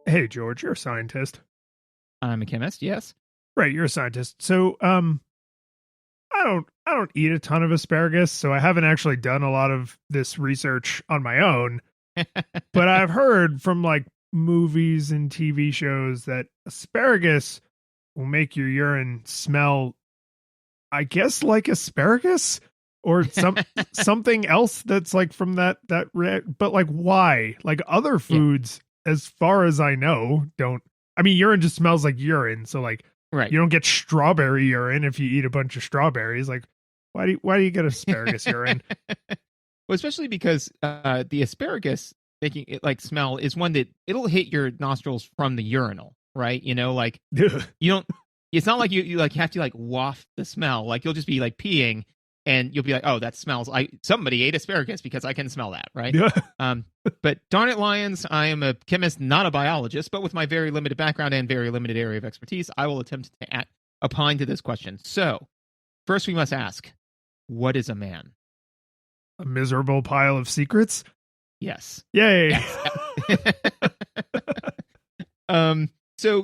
Hey, George, you're a scientist. I'm a chemist, yes. Right, you're a scientist. So, I don't eat a ton of asparagus, so I haven't actually done a lot of this research on my own, but I've heard from like movies and TV shows that asparagus will make your urine smell, I guess, like asparagus or something else that's like from but like why? Like other Yeah, foods, as far as I know, don't. I mean, urine just smells like urine, so like right. you don't get strawberry urine if you eat a bunch of strawberries. Like, why do you get asparagus urine? Well, especially because the asparagus making it like smell is one that it'll hit your nostrils from the urinal, right? Like Ugh. you don't. It's not like you like have to like waft the smell. Like you'll just be like peeing, and you'll be like, oh, that smells like somebody ate asparagus because I can smell that, right? Yeah. But darn it, Lions, I am a chemist, not a biologist, but with my very limited background and very limited area of expertise, I will attempt to opine to this question. So, first we must ask, what is a man? A miserable pile of secrets. Yes. Yay. So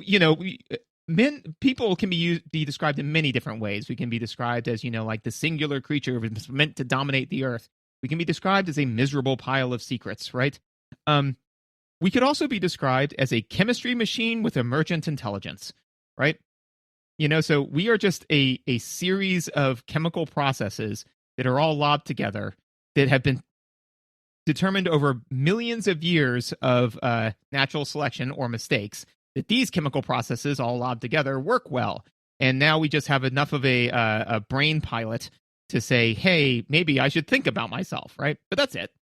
people can be described in many different ways. We can be described as like the singular creature meant to dominate the earth. We can be described as a miserable pile of secrets, right? We could also be described as a chemistry machine with emergent intelligence, right? So we are just a series of chemical processes that are all lobbed together that have been determined over millions of years of natural selection or mistakes, that these chemical processes all lobbed together work well. And now we just have enough of a brain pilot to say, hey, maybe I should think about myself, right? But that's it.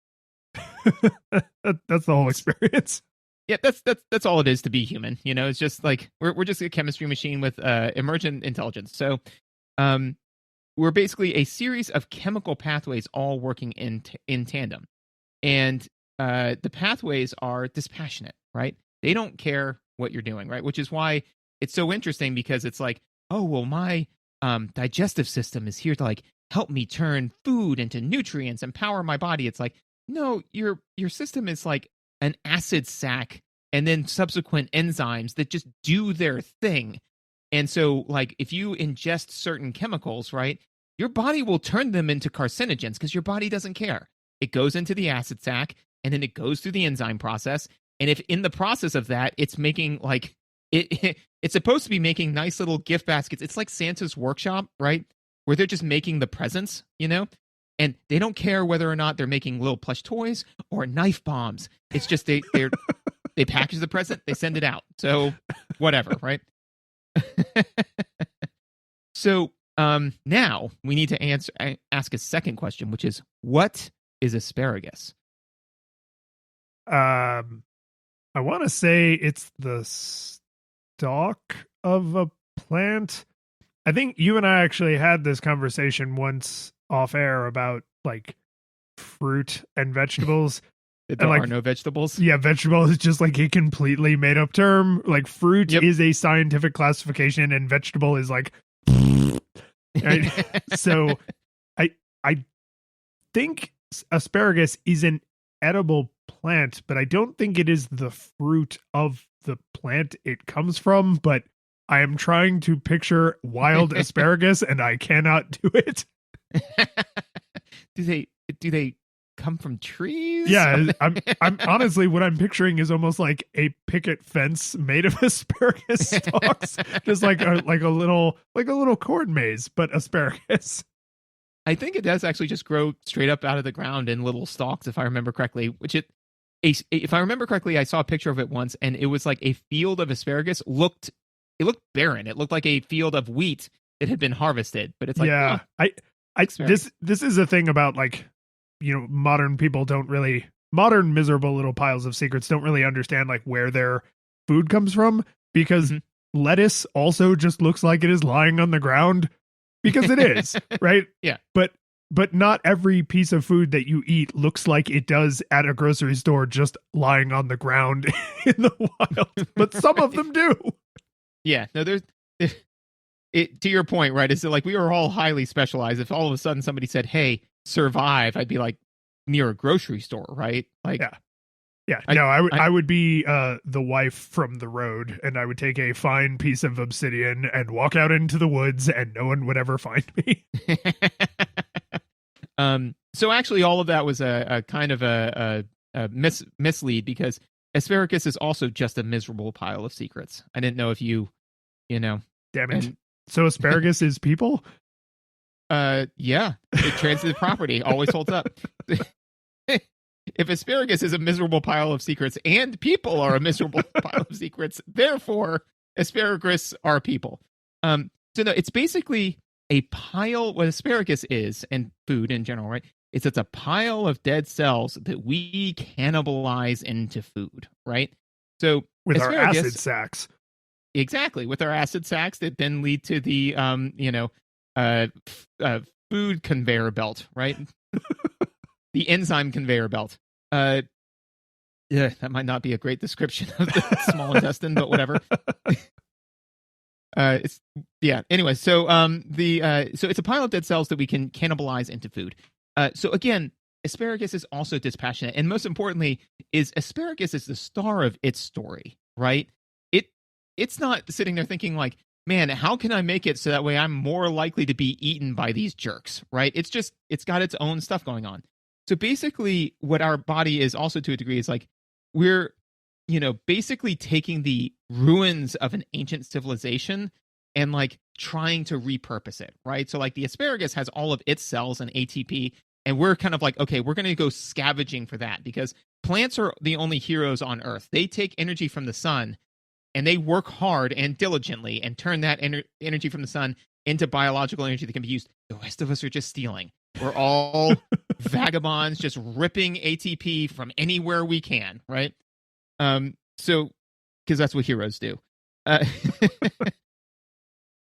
That's the whole experience. Yeah, that's all it is to be human. It's just like we're just a chemistry machine with emergent intelligence. So we're basically a series of chemical pathways all working in tandem. And the pathways are dispassionate, right? They don't care what you're doing, right? Which is why it's so interesting, because it's like, oh, well, my digestive system is here to like help me turn food into nutrients and power my body. It's like, no, your system is like an acid sac and then subsequent enzymes that just do their thing. And so, like, if you ingest certain chemicals, right, your body will turn them into carcinogens because your body doesn't care. It goes into the acid sac, and then it goes through the enzyme process. And if in the process of that, it's making like it's supposed to be making nice little gift baskets. It's like Santa's workshop, right? Where they're just making the presents, and they don't care whether or not they're making little plush toys or knife bombs. It's just they package the present, they send it out. So whatever, right? So now we need to ask a second question, which is, what is asparagus? I want to say it's the stalk of a plant. I think you and I actually had this conversation once off air about like fruit and vegetables. There and are no vegetables. Yeah, vegetable is just like a completely made up term. Like fruit is a scientific classification, and vegetable is like. Right? So, I think asparagus is an edible plant, but I don't think it is the fruit of the plant it comes from. But I am trying to picture wild asparagus, and I cannot do it. Do they come from trees? Yeah, I'm honestly, what I'm picturing is almost like a picket fence made of asparagus stalks, just like a little corn maze, but asparagus. I think it does actually just grow straight up out of the ground in little stalks, if I remember correctly. If I remember correctly, I saw a picture of it once, and it was like a field of asparagus. It looked barren. It looked like a field of wheat that had been harvested. But it's like, yeah, this is a thing about like, modern people modern miserable little piles of secrets don't really understand like where their food comes from, because lettuce also just looks like it is lying on the ground, because it is, right? Yeah. But not every piece of food that you eat looks like it does at a grocery store, just lying on the ground in the wild. But some of them do. Yeah. No, to your point, right? Is that like we are all highly specialized. If all of a sudden somebody said, "Hey, survive," I'd be like, near a grocery store, right? Like, yeah. Yeah, no, I would be the wife from The Road, and I would take a fine piece of obsidian and walk out into the woods, and no one would ever find me. So actually, all of that was a kind of a mislead, because asparagus is also just a miserable pile of secrets. I didn't know if you know. Damn it! So asparagus is people? Yeah, it transitive property always holds up. If asparagus is a miserable pile of secrets and people are a miserable pile of secrets, therefore asparagus are people. So no, it's basically a pile. What asparagus is, and food in general, right? It's a pile of dead cells that we cannibalize into food, right? So with our acid sacs, exactly, with our acid sacs that then lead to the food conveyor belt, right? The enzyme conveyor belt. Yeah, that might not be a great description of the small intestine, but whatever. Anyway, so so it's a pile of dead cells that we can cannibalize into food. So again, asparagus is also dispassionate, and most importantly, asparagus is the star of its story, right? It's not sitting there thinking like, man, how can I make it so that way I'm more likely to be eaten by these jerks, right? It's got its own stuff going on. So basically, what our body is also to a degree is like, we're, basically taking the ruins of an ancient civilization and like trying to repurpose it, right? So like the asparagus has all of its cells and ATP, and we're kind of like, okay, we're going to go scavenging for that, because plants are the only heroes on Earth. They take energy from the sun, and they work hard and diligently and turn that energy from the sun into biological energy that can be used. The rest of us are just stealing. We're all vagabonds, just ripping ATP from anywhere we can, right? So, because that's what heroes do.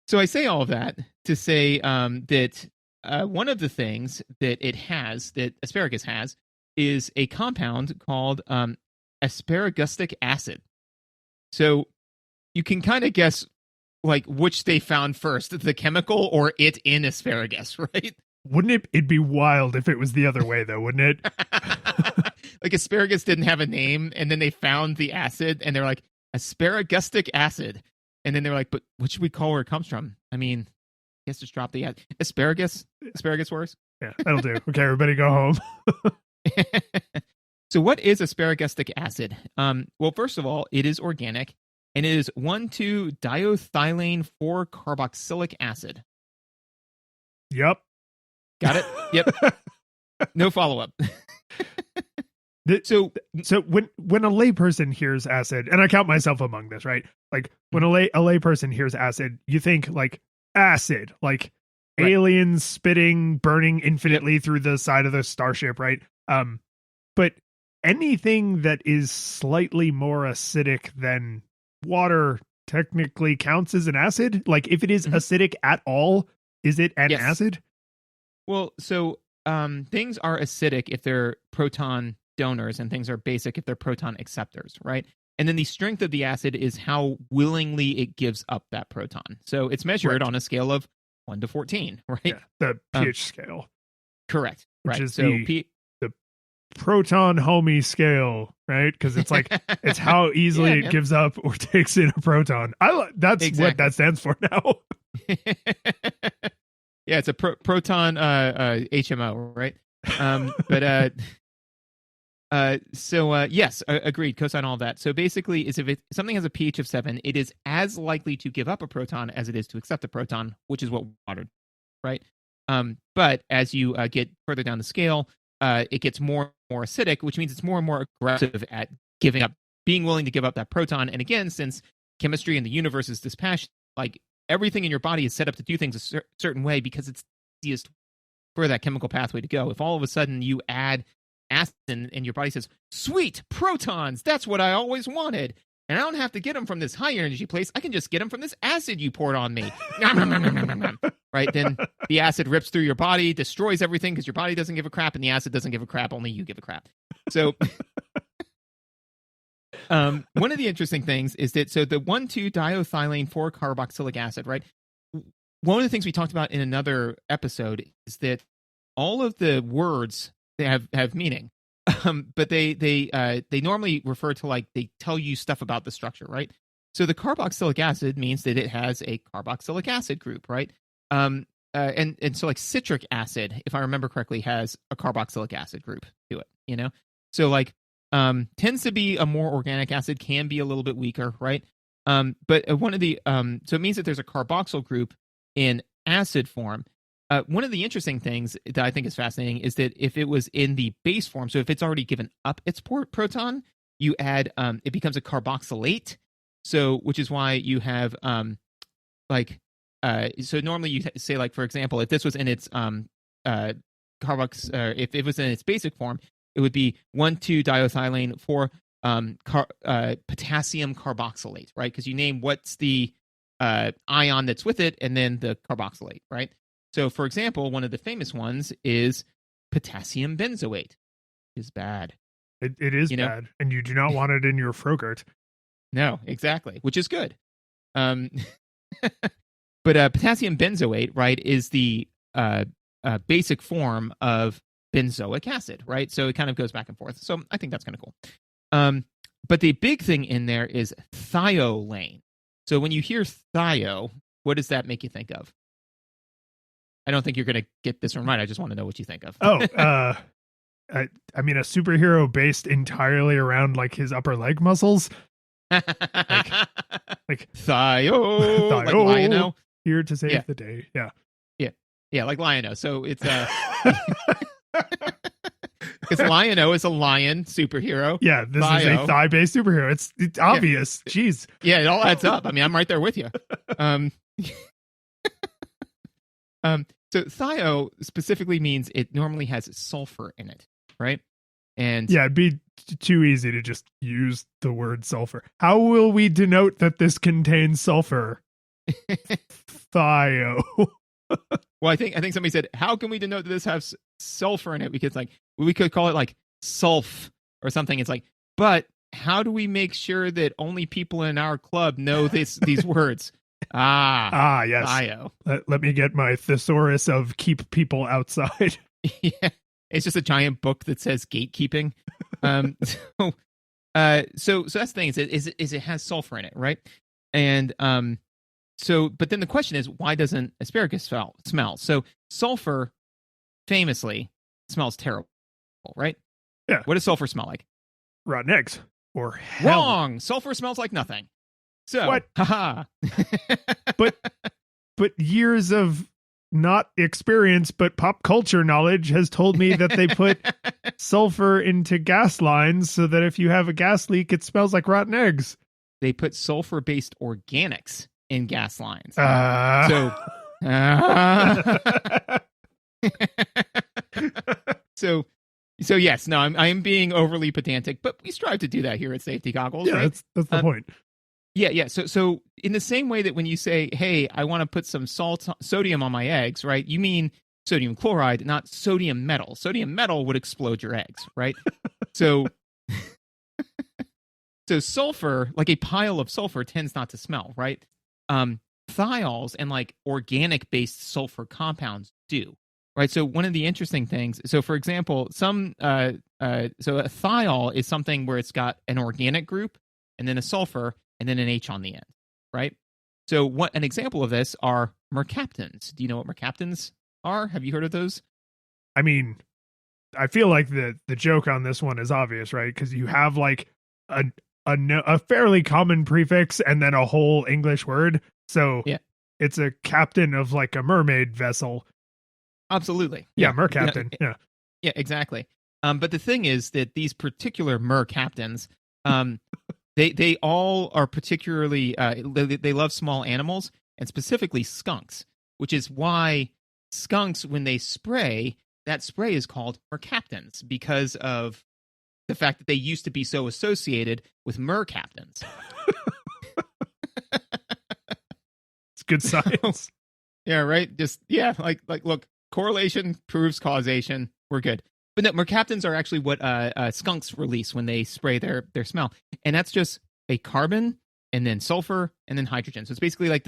So I say all of that to say that one of the things that that asparagus has, is a compound called asparagustic acid. So you can kind of guess like which they found first, the chemical or it in asparagus, right? Wouldn't it'd be wild if it was the other way though, wouldn't it? Like asparagus didn't have a name, and then they found the acid and they're like, asparagustic acid. And then they're like, but what should we call where it comes from? I mean, I guess just drop the asparagus. Asparagus works. Yeah, that'll do. Okay, everybody go home. So what is asparagustic acid? Well, first of all, it is organic, and it is 1,2-diethylene 4-carboxylic acid. Yep. Got it? Yep. No follow-up. So when a layperson hears acid, and I count myself among this, right? Like when a layperson hears acid, you think like acid, like right. Aliens spitting, burning infinitely through the side of the starship, right? But anything that is slightly more acidic than water technically counts as an acid. Like if it is acidic at all, is it an acid? Well, so things are acidic if they're proton donors, and things are basic if they're proton acceptors, right? And then the strength of the acid is how willingly it gives up that proton. So it's measured on a scale of 1 to 14, right? Yeah, the pH scale. Correct. Which is the proton homie scale, right? Because it's like it's how easily it gives up or takes in a proton. That's what that stands for now. Yeah, it's a proton HMO, right? Yes, agreed. Cosine all of that. So basically, is if something has a pH of 7, it is as likely to give up a proton as it is to accept a proton, which is what water, right? But as you get further down the scale, it gets more and more acidic, which means it's more and more aggressive at giving up, being willing to give up that proton. And again, since chemistry and the universe is dispassionate, like everything in your body is set up to do things a certain way because it's easiest for that chemical pathway to go. If all of a sudden you add acid and your body says, sweet, protons, that's what I always wanted, and I don't have to get them from this high energy place, I can just get them from this acid you poured on me. Right? Then the acid rips through your body, destroys everything because your body doesn't give a crap, and the acid doesn't give a crap, only you give a crap. So one of the interesting things is that, so the 1,2-diethylene 4-carboxylic acid, right? One of the things we talked about in another episode is that all of the words, they have meaning. but they normally refer to like they tell you stuff about the structure, right? So the carboxylic acid means that it has a carboxylic acid group, right? And so like citric acid, if I remember correctly, has a carboxylic acid group to it. So like tends to be a more organic acid, can be a little bit weaker, right? But one of the so it means that there's a carboxyl group in acid form. One of the interesting things that I think is fascinating is that if it was in the base form, so if it's already given up its proton, you add it becomes a carboxylate. So which is why you have so normally you say, like, for example, if this was in its if it was in its basic form, it would be 1,2-diethylene for potassium carboxylate, right? Because you name what's the ion that's with it and then the carboxylate, right? So, for example, one of the famous ones is potassium benzoate. Is bad. It is bad, and you do not want it in your Frogurt. No, exactly, which is good. But potassium benzoate, right, is the basic form of benzoic acid, right? So it kind of goes back and forth. So I think that's kind of cool. But the big thing in there is thiolane. So when you hear thio, what does that make you think of? I don't think you're going to get this one right. I just want to know what you think of. I mean, a superhero based entirely around like his upper leg muscles. like Thio, like Lion-O. Here to save the day. Yeah, like Lion-O. So it's because Lion-O is a lion superhero. Yeah, this is a thigh-based superhero. It's obvious. Yeah. Jeez. Yeah, it all adds up. I mean, I'm right there with you. So thio specifically means it normally has sulfur in it, right? And yeah, it'd be too easy to just use the word sulfur. How will we denote that this contains sulfur? Thio. Well, I think somebody said, how can we denote that this has sulfur in it? Because like we could call it like sulf or something. It's like, but how do we make sure that only people in our club know these words? Yes. Thio. Let me get my thesaurus of keep people outside. Yeah, it's just a giant book that says gatekeeping. So that's the thing. Is it has sulfur in it, right? And but then the question is, why doesn't asparagus smell? So sulfur famously smells terrible, right? Yeah. What does sulfur smell like? Rotten eggs or hell. Wrong. Sulfur smells like nothing. So what? Haha. but years of not experience but pop culture knowledge has told me that they put sulfur into gas lines so that if you have a gas leak, it smells like rotten eggs. They put sulfur-based organics in gas lines. So yes, no, I am being overly pedantic, but we strive to do that here at Safety Goggles. Yeah, right? that's the point. Yeah. So in the same way that when you say, "Hey, I want to put some sodium on my eggs," right? You mean sodium chloride, not sodium metal. Sodium metal would explode your eggs, right? So sulfur, like a pile of sulfur, tends not to smell, right? Thiols and like organic-based sulfur compounds do, right? So one of the interesting things, so for example, so a thiol is something where it's got an organic group and then a sulfur and then an H on the end, right? So an example of this are mercaptans. Do you know what mercaptans are? Have you heard of those? I mean, I feel like the joke on this one is obvious, right? Because you have like a fairly common prefix and then a whole English word. So yeah, it's a captain of like a mermaid vessel. Absolutely. Yeah, mercaptan. Yeah. Yeah, exactly. But the thing is that these particular mercaptans, they all are particularly they love small animals and specifically skunks, which is why skunks, when they spray, that spray is called mercaptans because of the fact that they used to be so associated with mercaptans. It's good science. Yeah, right. Just like look, correlation proves causation. We're good. But no, mercaptans are actually what skunks release when they spray their smell, and that's just a carbon and then sulfur and then hydrogen. So it's basically like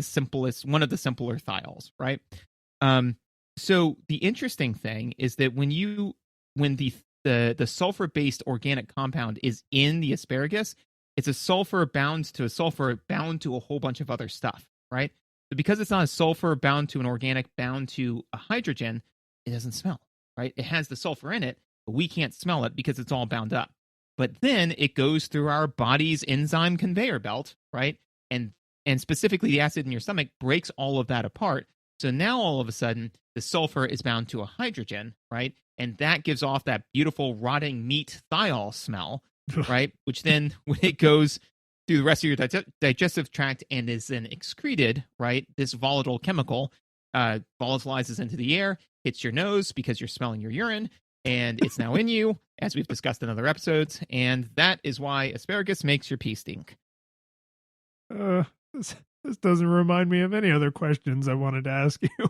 one of the simpler thiols, right? So the interesting thing is that when the the sulfur-based organic compound is in the asparagus, it's a sulfur bound to a sulfur bound to a whole bunch of other stuff, right? So because it's not a sulfur bound to an organic bound to a hydrogen, it doesn't smell, right? It has the sulfur in it, but we can't smell it because it's all bound up. But then it goes through our body's enzyme conveyor belt, right? And specifically the acid in your stomach breaks all of that apart. So now all of a sudden the sulfur is bound to a hydrogen, right? And that gives off that beautiful rotting meat thiol smell, right? Which then when it goes through the rest of your digestive tract and is then excreted, right? This volatile chemical volatilizes into the air, hits your nose because you're smelling your urine, and it's now in you, as we've discussed in other episodes. And that is why asparagus makes your pee stink. This doesn't remind me of any other questions I wanted to ask you.